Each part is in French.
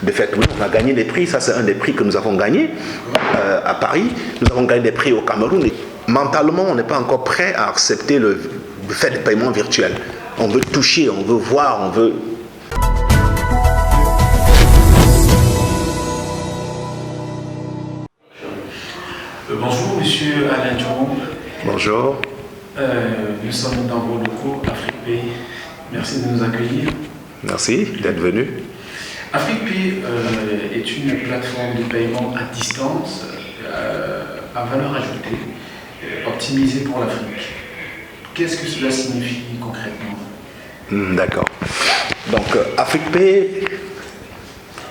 De fait, oui, on a gagné des prix. Ça, c'est un des prix que nous avons gagné à Paris. Nous avons gagné des prix au Cameroun. Et mentalement, on n'est pas encore prêt à accepter le fait de paiement virtuel. On veut toucher, on veut voir, on veut... Bonjour, monsieur Alain Durand. Bonjour. Nous sommes dans vos locaux, AfriquePay. Merci de nous accueillir. Merci d'être venu. AfriquePay est une plateforme de paiement à distance à valeur ajoutée, optimisée pour l'Afrique. Qu'est-ce que cela signifie concrètement? D'accord. Donc, AfriquePay,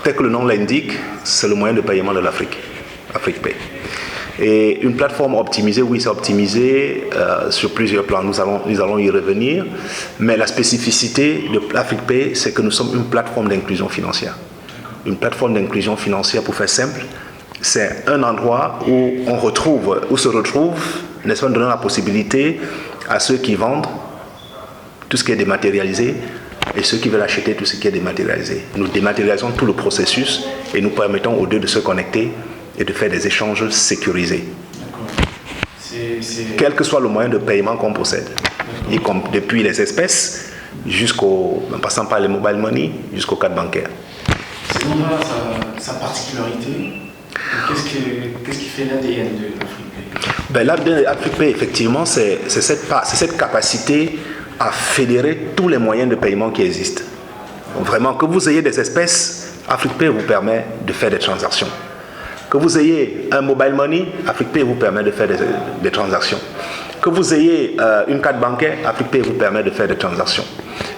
tel que le nom l'indique, c'est le moyen de paiement de l'Afrique. AfriquePay. Et une plateforme optimisée, oui, c'est optimisé sur plusieurs plans. Nous allons y revenir. Mais la spécificité de AfriquePay, c'est que nous sommes une plateforme d'inclusion financière. Une plateforme d'inclusion financière, pour faire simple, c'est un endroit où se retrouve, n'est-ce pas, donnant la possibilité à ceux qui vendent tout ce qui est dématérialisé et ceux qui veulent acheter tout ce qui est dématérialisé. Nous dématérialisons tout le processus et nous permettons aux deux de se connecter et de faire des échanges sécurisés. Quel que soit le moyen de paiement qu'on possède, depuis les espèces en passant par les mobile money jusqu'aux cartes bancaires. C'est donc là sa particularité. Qu'est-ce qui fait l'ADN de l'AfriquePay? L'ADN de l'AfriquePay, effectivement, c'est cette capacité à fédérer tous les moyens de paiement qui existent. Donc, vraiment, que vous ayez des espèces, AfriquePay vous permet de faire des transactions. Que vous ayez un mobile money, AfriquePay vous permet de faire des transactions. Que vous ayez une carte bancaire, AfriquePay vous permet de faire des transactions.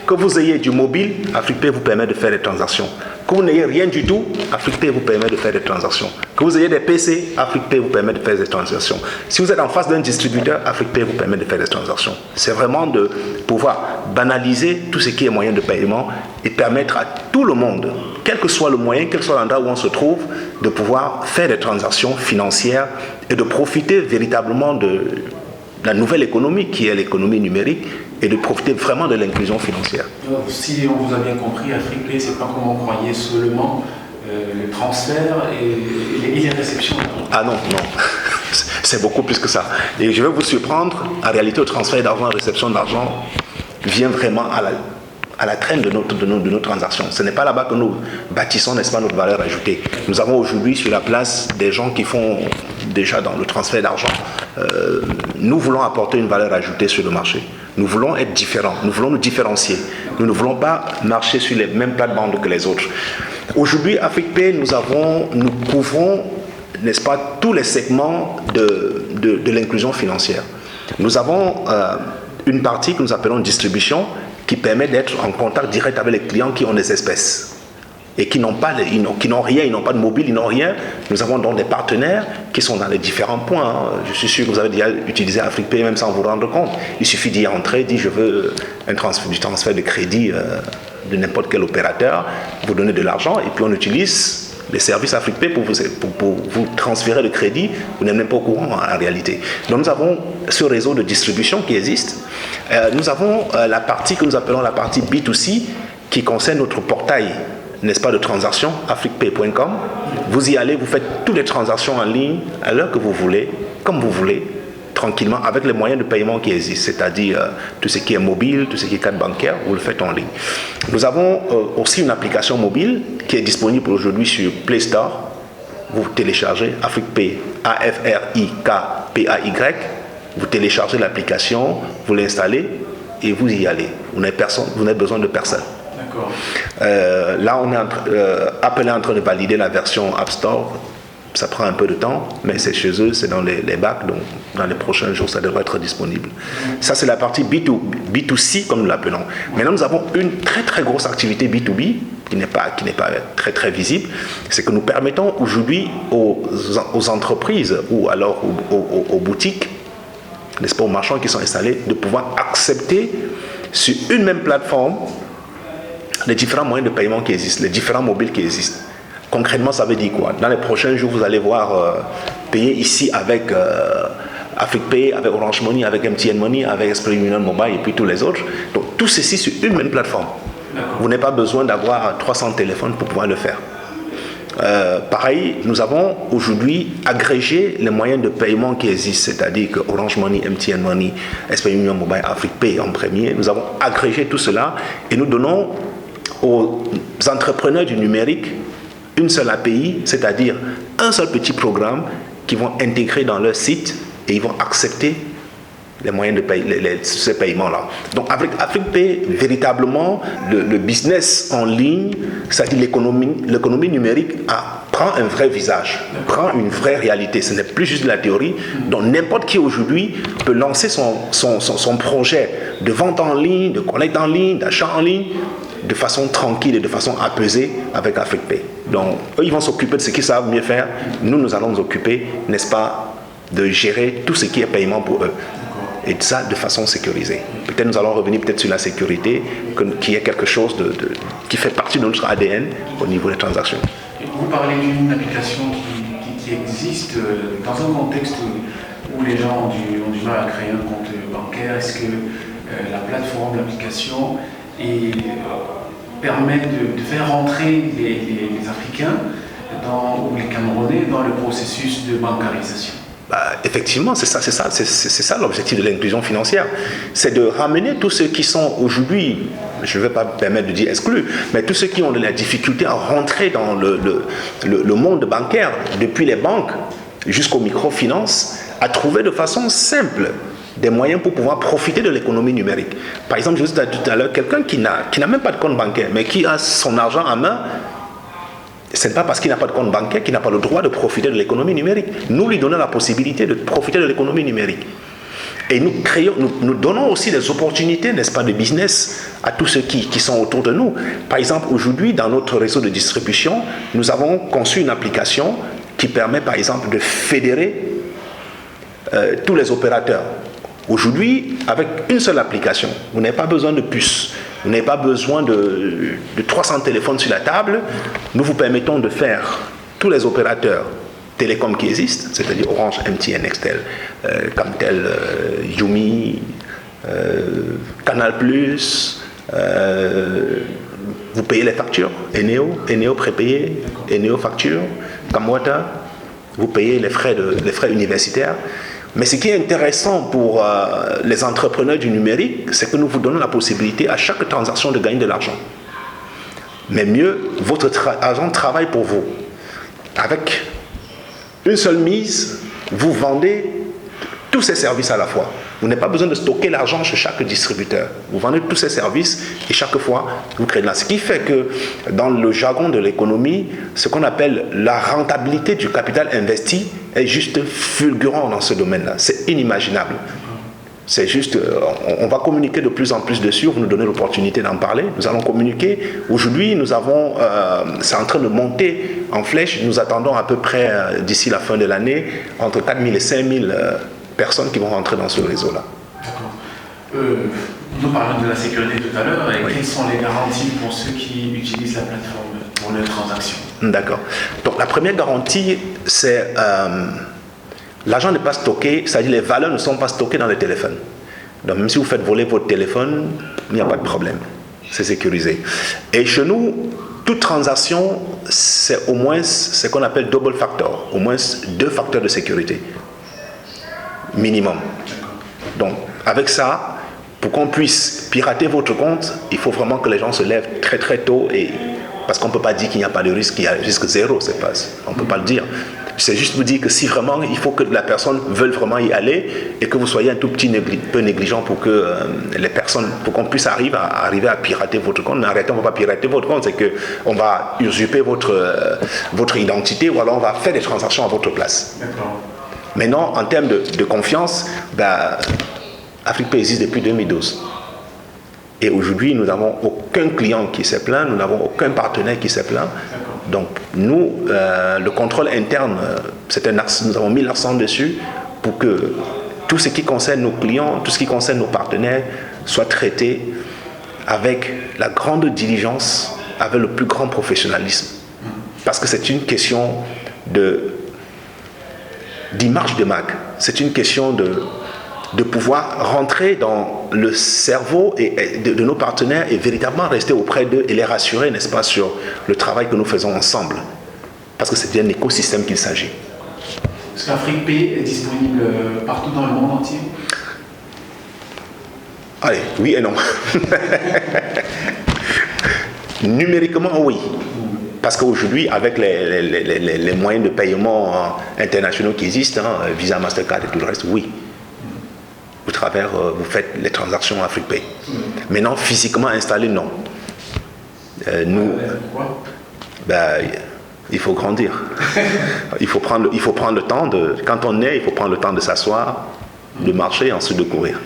Que vous ayez du mobile, AfriquePay vous permet de faire des transactions. Que vous n'ayez rien du tout, AfriquePay vous permet de faire des transactions. Que vous ayez des PC, AfriquePay vous permet de faire des transactions. Si vous êtes en face d'un distributeur, AfriquePay vous permet de faire des transactions. C'est vraiment de pouvoir banaliser tout ce qui est moyen de paiement et permettre à tout le monde, quel que soit le moyen, quel que soit l'endroit où on se trouve, de pouvoir faire des transactions financières et de profiter véritablement de la nouvelle économie qui est l'économie numérique et de profiter vraiment de l'inclusion financière. Si on vous a bien compris, AfriquePay, c'est pas comme on croyait seulement le transfert et les réceptions. Ah non, non. C'est beaucoup plus que ça. Et je vais vous surprendre, en réalité, le transfert d'argent, la réception d'argent vient vraiment à la traîne de nos transactions. Ce n'est pas là-bas que nous bâtissons, n'est-ce pas, notre valeur ajoutée. Nous avons aujourd'hui sur la place des gens qui font déjà dans le transfert d'argent. Nous voulons apporter une valeur ajoutée sur le marché. Nous voulons être différents, nous voulons nous différencier. Nous ne voulons pas marcher sur les mêmes plates-bandes que les autres. Aujourd'hui, AfriquePay, nous couvrons, n'est-ce pas, tous les segments de l'inclusion financière. Nous avons une partie que nous appelons distribution, qui permet d'être en contact direct avec les clients qui ont des espèces et qui n'ont rien, ils n'ont pas de mobile, ils n'ont rien. Nous avons donc des partenaires qui sont dans les différents points. Je suis sûr que vous avez déjà utilisé AfriquePay même sans vous rendre compte. Il suffit d'y entrer, dire je veux du transfert de crédit de n'importe quel opérateur, vous donnez de l'argent et puis on utilise les services AfriquePay pour vous transférer le crédit. Vous n'êtes même pas au courant en réalité. Donc nous avons ce réseau de distribution qui existe. Nous avons la partie que nous appelons la partie B2C qui concerne notre portail, n'est-ce pas, de transactions, afriquepay.com. Vous y allez, vous faites toutes les transactions en ligne à l'heure que vous voulez, comme vous voulez, tranquillement, avec les moyens de paiement qui existent, c'est-à-dire tout ce qui est mobile, tout ce qui est carte bancaire, vous le faites en ligne. Nous avons aussi une application mobile qui est disponible aujourd'hui sur Play Store. Vous téléchargez AfriquePay, AFRIKPAY. Vous téléchargez l'application, vous l'installez et vous y allez. Vous n'avez besoin de personne. D'accord. Là, Apple est en train de valider la version App Store. Ça prend un peu de temps, mais c'est chez eux, c'est dans les bacs, donc dans les prochains jours, ça devrait être disponible. Ça, c'est la partie B2C, comme nous l'appelons. Maintenant, nous avons une très très grosse activité B2B, qui n'est pas très très visible. C'est que nous permettons aujourd'hui aux entreprises ou alors aux boutiques, n'est-ce pas, aux marchands qui sont installés, de pouvoir accepter sur une même plateforme les différents moyens de paiement qui existent, les différents mobiles qui existent. Concrètement, ça veut dire quoi? Dans les prochains jours, vous allez voir payer ici avec AfriquePay, avec Orange Money, avec MTN Money, avec Esprit Union Mobile et puis tous les autres. Donc tout ceci sur une même plateforme. Vous n'avez pas besoin d'avoir 300 téléphones pour pouvoir le faire. Pareil, nous avons aujourd'hui agrégé les moyens de paiement qui existent, c'est-à-dire que Orange Money, MTN Money, SP Union Mobile, Afrique en premier. Nous avons agrégé tout cela et nous donnons aux entrepreneurs du numérique une seule API, c'est-à-dire un seul petit programme qu'ils vont intégrer dans leur site et ils vont accepter les moyens de payer, ces paiements-là. Donc avec AfriquePay, véritablement, le business en ligne, c'est-à-dire l'économie numérique prend un vrai visage, prend une vraie réalité. Ce n'est plus juste de la théorie. Donc n'importe qui aujourd'hui peut lancer son projet de vente en ligne, de collecte en ligne, d'achat en ligne, de façon tranquille et de façon apaisée avec AfriquePay. Donc eux, ils vont s'occuper de ce qu'ils savent mieux faire. Nous allons nous occuper, n'est-ce pas, de gérer tout ce qui est paiement pour eux. Et ça de façon sécurisée. Peut-être nous allons revenir peut-être sur la sécurité, qui est quelque chose qui fait partie de notre ADN au niveau des transactions. Vous parlez d'une application qui existe dans un contexte où les gens ont du mal à créer un compte bancaire. Est-ce que la plateforme, l'application permet de faire rentrer les Africains ou les Camerounais dans le processus de bancarisation? Effectivement, c'est ça l'objectif de l'inclusion financière. C'est de ramener tous ceux qui sont aujourd'hui, je ne vais pas me permettre de dire exclus, mais tous ceux qui ont de la difficulté à rentrer dans le monde bancaire, depuis les banques jusqu'aux microfinances, à trouver de façon simple des moyens pour pouvoir profiter de l'économie numérique. Par exemple, je vous ai dit tout à l'heure, quelqu'un qui n'a même pas de compte bancaire, mais qui a son argent en main, ce n'est pas parce qu'il n'a pas de compte bancaire qu'il n'a pas le droit de profiter de l'économie numérique. Nous lui donnons la possibilité de profiter de l'économie numérique. Et nous donnons aussi des opportunités, n'est-ce pas, de business à tous ceux qui sont autour de nous. Par exemple, aujourd'hui, dans notre réseau de distribution, nous avons conçu une application qui permet, par exemple, de fédérer tous les opérateurs. Aujourd'hui, avec une seule application, vous n'avez pas besoin de puces. Vous n'avez pas besoin de 300 téléphones sur la table. Nous vous permettons de faire tous les opérateurs télécoms qui existent, c'est-à-dire Orange, MTN, Nextel, Camtel, Yumi, Canal+, vous payez les factures, Eneo prépayé, Eneo facture, Kamwata, vous payez les frais universitaires. Mais ce qui est intéressant pour les entrepreneurs du numérique, c'est que nous vous donnons la possibilité à chaque transaction de gagner de l'argent. Mais mieux, votre argent travaille pour vous. Avec une seule mise, vous vendez tous ces services à la fois. Vous n'avez pas besoin de stocker l'argent chez chaque distributeur. Vous vendez tous ces services et chaque fois, vous créez de l'argent. Ce qui fait que dans le jargon de l'économie, ce qu'on appelle la rentabilité du capital investi est juste fulgurant dans ce domaine-là. C'est inimaginable. C'est juste, on va communiquer de plus en plus dessus, vous nous donnez l'opportunité d'en parler. Nous allons communiquer. Aujourd'hui, c'est en train de monter en flèche. Nous attendons à peu près, d'ici la fin de l'année, entre 4 000 et 5 000 personnes qui vont rentrer dans ce réseau-là. D'accord. Nous parlons de la sécurité tout à l'heure. Et quelles sont les garanties pour ceux qui utilisent la plateforme pour les transactions? D'accord. Donc la première garantie, c'est l'argent n'est pas stocké, c'est-à-dire les valeurs ne sont pas stockées dans les téléphones. Donc même si vous faites voler votre téléphone, il n'y a pas de problème. C'est sécurisé. Et chez nous, toute transaction, c'est au moins ce qu'on appelle double factor, au moins 2 facteurs de sécurité. Minimum. Donc, avec ça, pour qu'on puisse pirater votre compte, il faut vraiment que les gens se lèvent très très tôt, parce qu'on ne peut pas dire qu'il n'y a pas de risque, il y a risque zéro, on ne peut pas le dire. C'est juste vous dire que si vraiment, il faut que la personne veuille vraiment y aller et que vous soyez un tout petit peu négligent pour que les personnes, pour qu'on puisse arriver à pirater votre compte. Mais arrêtez, on ne va pas pirater votre compte, c'est qu'on va usurper votre identité ou alors on va faire des transactions à votre place. D'accord. Maintenant, en termes de confiance, AfriquePay existe depuis 2012. Et aujourd'hui, nous n'avons aucun client qui s'est plaint, nous n'avons aucun partenaire qui s'est plaint. Donc, nous, le contrôle interne, c'est un axe, nous avons mis l'accent dessus pour que tout ce qui concerne nos clients, tout ce qui concerne nos partenaires, soit traité avec la grande diligence, avec le plus grand professionnalisme. Parce que c'est une question d'image de marque. C'est une question de pouvoir rentrer dans le cerveau de nos partenaires et véritablement rester auprès d'eux et les rassurer, n'est-ce pas, sur le travail que nous faisons ensemble. parce que c'est d'un écosystème qu'il s'agit. Est-ce qu'Afrique Pay est disponible partout dans le monde entier? Allez, oui et non. Numériquement, oui. Parce qu'aujourd'hui, avec les moyens de paiement internationaux qui existent, Visa, Mastercard et tout le reste, oui. Vous faites les transactions AfriquePay. Maintenant, physiquement installé, non. Il faut grandir. il faut prendre le temps quand on est, il faut prendre le temps de s'asseoir, de marcher et ensuite de courir.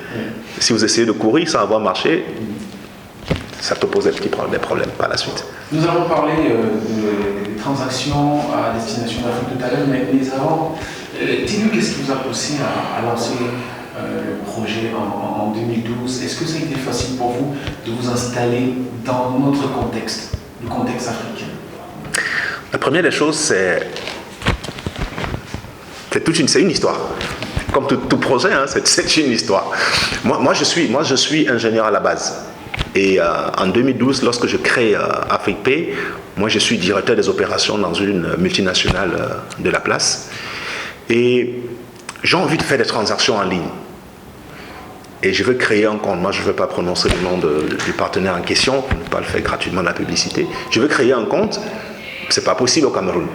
Si vous essayez de courir sans avoir marché, ça te pose des problèmes par la suite. Nous allons parler des transactions à destination d'Afrique tout à l'heure, mais avant, dis-nous qu'est-ce qui vous a poussé à lancer le projet en 2012. Est-ce que ça a été facile pour vous de vous installer dans notre contexte, le contexte africain? La première des choses, c'est une histoire. Comme tout projet, c'est une histoire. Moi, je suis ingénieur à la base. Et en 2012, lorsque je crée AfriquePay, moi je suis directeur des opérations dans une multinationale de la place. Et j'ai envie de faire des transactions en ligne. Et je veux créer un compte. Moi, je ne veux pas prononcer le nom du partenaire en question, pour ne pas le faire gratuitement la publicité. Je veux créer un compte. Ce n'est pas possible au Cameroun.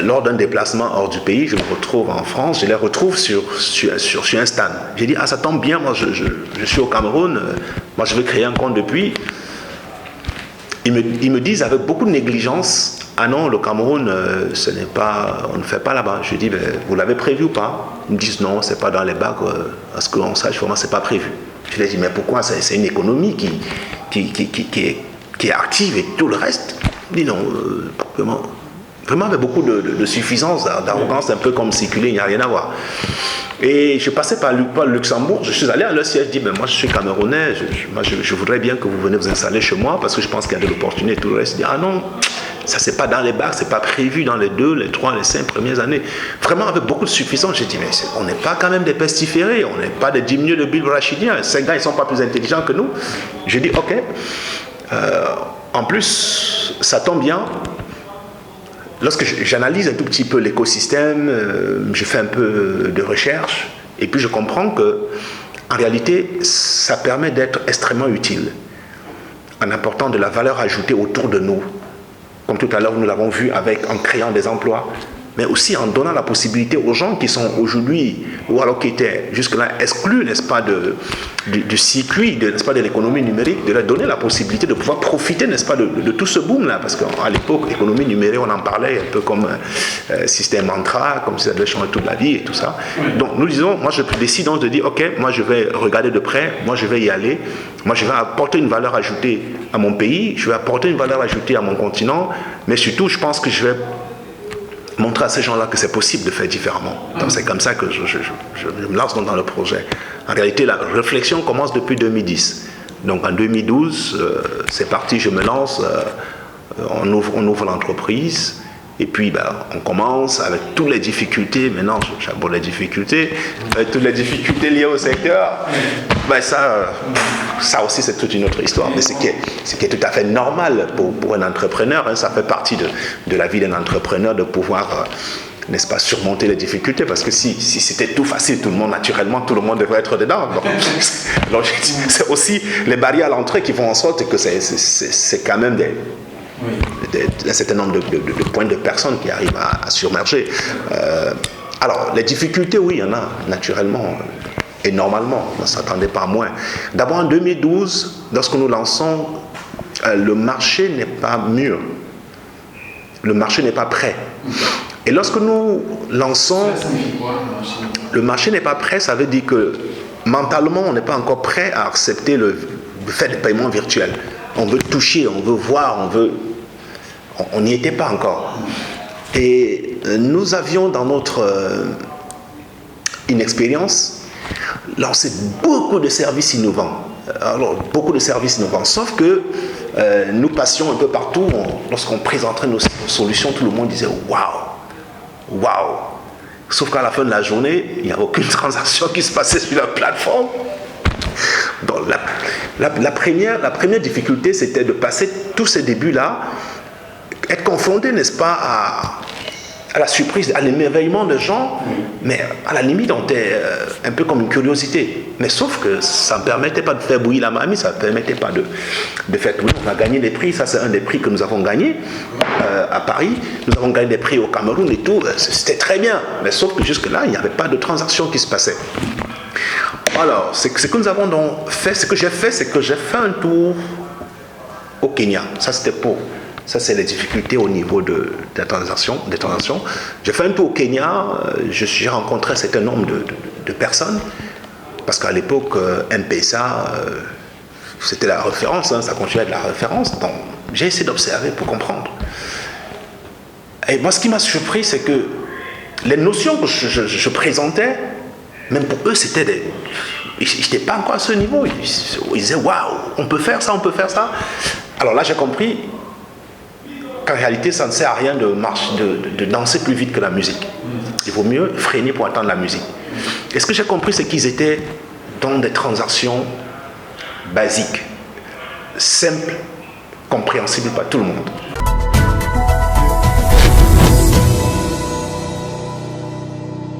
Lors d'un déplacement hors du pays, je me retrouve en France, je les retrouve sur un stand. J'ai dit, ça tombe bien, moi je suis au Cameroun, moi je veux créer un compte depuis. Ils me disent avec beaucoup de négligence, ah non, le Cameroun, on ne fait pas là-bas. Je dis, vous l'avez prévu ou pas? Ils me disent, non, c'est pas dans les bacs, à ce qu'on sache, vraiment, c'est pas prévu. Je leur dis, mais pourquoi? C'est une économie qui est active et tout le reste. Ils disent, non, vraiment avec beaucoup de suffisance, d'arrogance, un peu comme circuler, il n'y a rien à voir. Et je passais par le Luxembourg, je suis allé à leur siège, je dis, moi je suis Camerounais, je voudrais bien que vous venez vous installer chez moi parce que je pense qu'il y a de l'opportunité et tout le reste. Je dis, ah non, ça c'est pas dans les bacs, c'est pas prévu dans les 2, les 3, les 5 premières années. Vraiment avec beaucoup de suffisance, j'ai dit, mais on n'est pas quand même des pestiférés, on n'est pas des diminués de Bill Rachidiens, ces gars ils sont pas plus intelligents que nous. J'ai dit, ok, en plus, ça tombe bien. Lorsque j'analyse un tout petit peu l'écosystème, je fais un peu de recherche, et puis je comprends que, en réalité, ça permet d'être extrêmement utile en apportant de la valeur ajoutée autour de nous. Comme tout à l'heure, nous l'avons vu en créant des emplois, mais aussi en donnant la possibilité aux gens qui sont aujourd'hui, ou alors qui étaient jusque-là exclus, n'est-ce pas, du circuit, n'est-ce pas, de l'économie numérique, de leur donner la possibilité de pouvoir profiter, n'est-ce pas, de tout ce boom-là. Parce qu'à l'époque, l'économie numérique, on en parlait un peu comme c'était un mantra, comme si ça devait changer toute la vie et tout ça. Donc nous disons, moi je décide donc de dire, ok, moi je vais regarder de près, moi je vais y aller, moi je vais apporter une valeur ajoutée à mon pays, je vais apporter une valeur ajoutée à mon continent, mais surtout je pense que je vais montrer à ces gens-là que c'est possible de faire différemment. Donc c'est comme ça que je me lance dans le projet. En réalité, la réflexion commence depuis 2010. Donc en 2012, c'est parti, je me lance, on ouvre l'entreprise, et puis on commence avec toutes les difficultés. Maintenant, j'aborde les difficultés, toutes les difficultés liées au secteur. Ça aussi, c'est toute une autre histoire. Mais ce qui est tout à fait normal pour un entrepreneur, ça fait partie de la vie d'un entrepreneur de pouvoir, n'est-ce pas, surmonter les difficultés. Parce que si c'était tout facile, tout le monde devrait être dedans. Donc c'est aussi les barrières à l'entrée qui font en sorte que c'est quand même un certain nombre de points de personnes qui arrivent à surmerger. Alors, les difficultés, oui, il y en a naturellement. Et normalement, on ne s'attendait pas à moins. D'abord, en 2012, lorsque nous lançons, le marché n'est pas mûr. Le marché n'est pas prêt. Et lorsque nous lançons, le marché n'est pas prêt, ça veut dire que mentalement, on n'est pas encore prêt à accepter le fait de paiement virtuel. On veut toucher, on veut voir, on n'y était pas encore. Et nous avions dans notre inexpérience lancé beaucoup de services innovants. Sauf que nous passions un peu partout. Lorsqu'on présentait nos solutions, tout le monde disait waouh. Sauf qu'à la fin de la journée, il n'y a aucune transaction qui se passait sur la plateforme. Donc la première difficulté, c'était de passer tous ces débuts-là être confronté, n'est-ce pas, à la surprise, à l'émerveillement des gens, mais à la limite, on était un peu comme une curiosité. Mais sauf que ça ne permettait pas de faire bouillir la mamie, ça ne permettait pas de faire tout. On a gagné des prix, ça c'est un des prix que nous avons gagné à Paris. Nous avons gagné des prix au Cameroun et tout, c'était très bien. Mais sauf que jusque-là, il n'y avait pas de transaction qui se passait. Alors, ce que nous avons donc fait, ce que j'ai fait, c'est que j'ai fait un tour au Kenya. Ça, c'est les difficultés au niveau des transactions. J'ai fait un tour au Kenya, j'ai rencontré un certain nombre de personnes, parce qu'à l'époque, M-Pesa, c'était la référence, ça continuait à être la référence. Donc, j'ai essayé d'observer pour comprendre. Et moi, ce qui m'a surpris, c'est que les notions que je présentais, même pour eux, c'était des... Ils n'étaient pas encore à ce niveau. Ils disaient, waouh, on peut faire ça, on peut faire ça. Alors là, j'ai compris qu'en réalité, ça ne sert à rien de danser plus vite que la musique. Il vaut mieux freiner pour attendre la musique. Et ce que j'ai compris, c'est qu'ils étaient dans des transactions basiques, simples, compréhensibles par tout le monde.